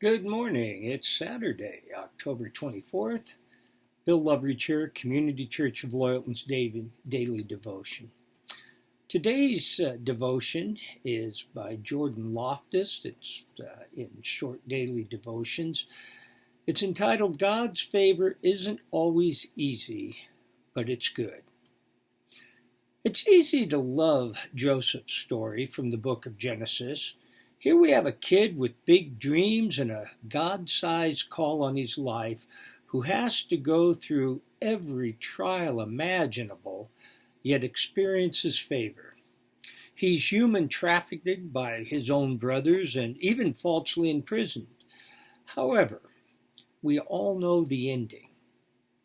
Good morning. It's Saturday, October 24th. Bill Loveridge here, Community Church of Loyalton's Daily Devotion. Today's devotion is by Jordan Loftus. It's in Short Daily Devotions. It's entitled, God's Favor Isn't Always Easy, but It's Good. It's easy to love Joseph's story from the book of Genesis. Here we have a kid with big dreams and a God-sized call on his life who has to go through every trial imaginable, yet experiences favor. He's human trafficked by his own brothers and even falsely imprisoned. However, we all know the ending.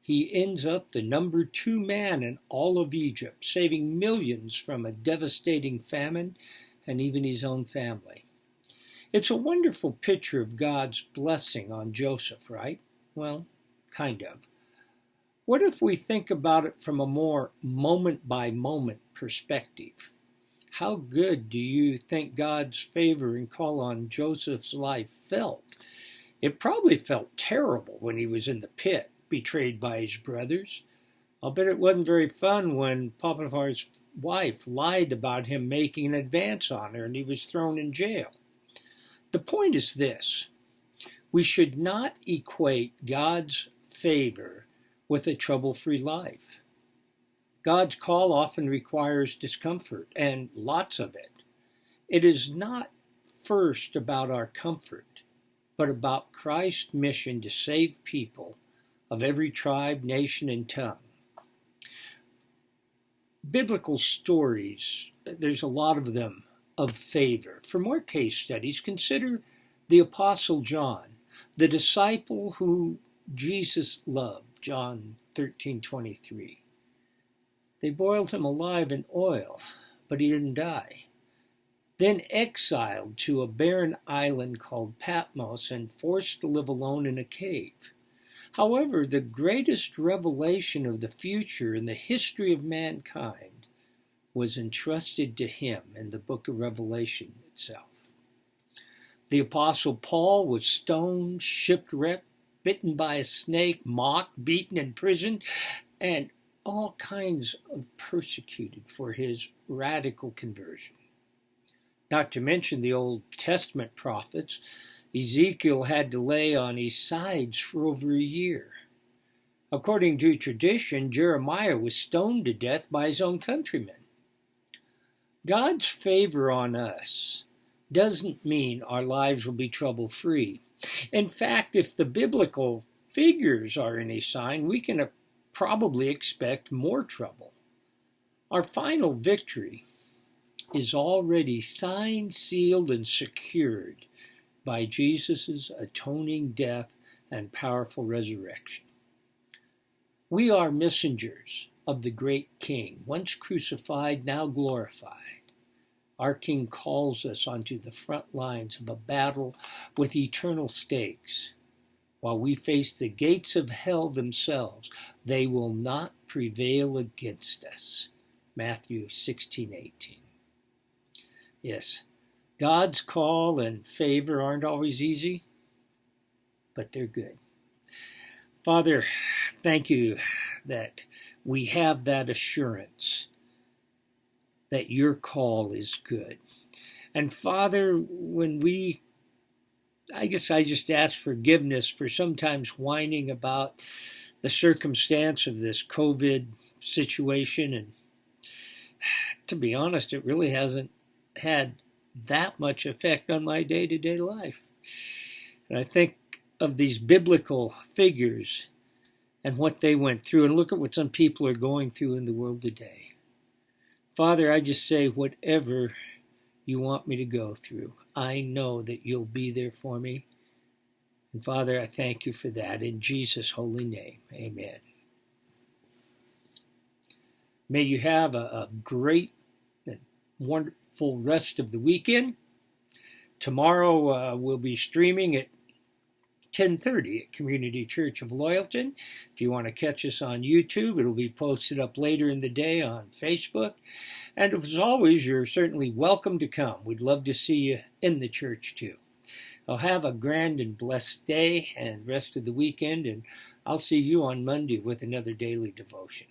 He ends up the number 2 man in all of Egypt, saving millions from a devastating famine and even his own family. It's a wonderful picture of God's blessing on Joseph, right? Well, kind of. What if we think about it from a more moment-by-moment perspective? How good do you think God's favor and call on Joseph's life felt? It probably felt terrible when he was in the pit, betrayed by his brothers. I'll bet it wasn't very fun when Potiphar's wife lied about him making an advance on her and he was thrown in jail. The point is this: we should not equate God's favor with a trouble-free life. God's call often requires discomfort, and lots of it. It is not first about our comfort, but about Christ's mission to save people of every tribe, nation, and tongue. Biblical stories, there's a lot of them, of favor. For more case studies, consider the Apostle John, the disciple who Jesus loved, John 13:23. They boiled him alive in oil, but he didn't die. Then exiled to a barren island called Patmos and forced to live alone in a cave. However, the greatest revelation of the future in the history of mankind was entrusted to him in the book of Revelation itself. The Apostle Paul was stoned, shipwrecked, bitten by a snake, mocked, beaten, imprisoned, and all kinds of persecuted for his radical conversion. Not to mention the Old Testament prophets. Ezekiel had to lay on his sides for over a year. According to tradition, Jeremiah was stoned to death by his own countrymen. God's favor on us doesn't mean our lives will be trouble-free. In fact, if the biblical figures are any sign, we can probably expect more trouble. Our final victory is already signed, sealed, and secured by Jesus' atoning death and powerful resurrection. We are messengers of the great King, once crucified, now glorified. Our King calls us onto the front lines of a battle with eternal stakes. While we face the gates of hell themselves, they will not prevail against us. Matthew 16:18. Yes, God's call and favor aren't always easy, but they're good. Father, thank you that we have that assurance that your call is good. And Father, I just ask forgiveness for sometimes whining about the circumstance of this COVID situation. And to be honest, it really hasn't had that much effect on my day-to-day life. And I think of these biblical figures and what they went through, and look at what some people are going through in the world today. Father, I just say whatever you want me to go through, I know that you'll be there for me. And Father, I thank you for that. In Jesus' holy name, amen. May you have a great and wonderful rest of the weekend. Tomorrow we'll be streaming at 10:30 at Community Church of Loyalton. If you want to catch us on YouTube, it'll be posted up later in the day on Facebook. And as always, you're certainly welcome to come. We'd love to see you in the church too. Well, have a grand and blessed day and rest of the weekend, and I'll see you on Monday with another daily devotion.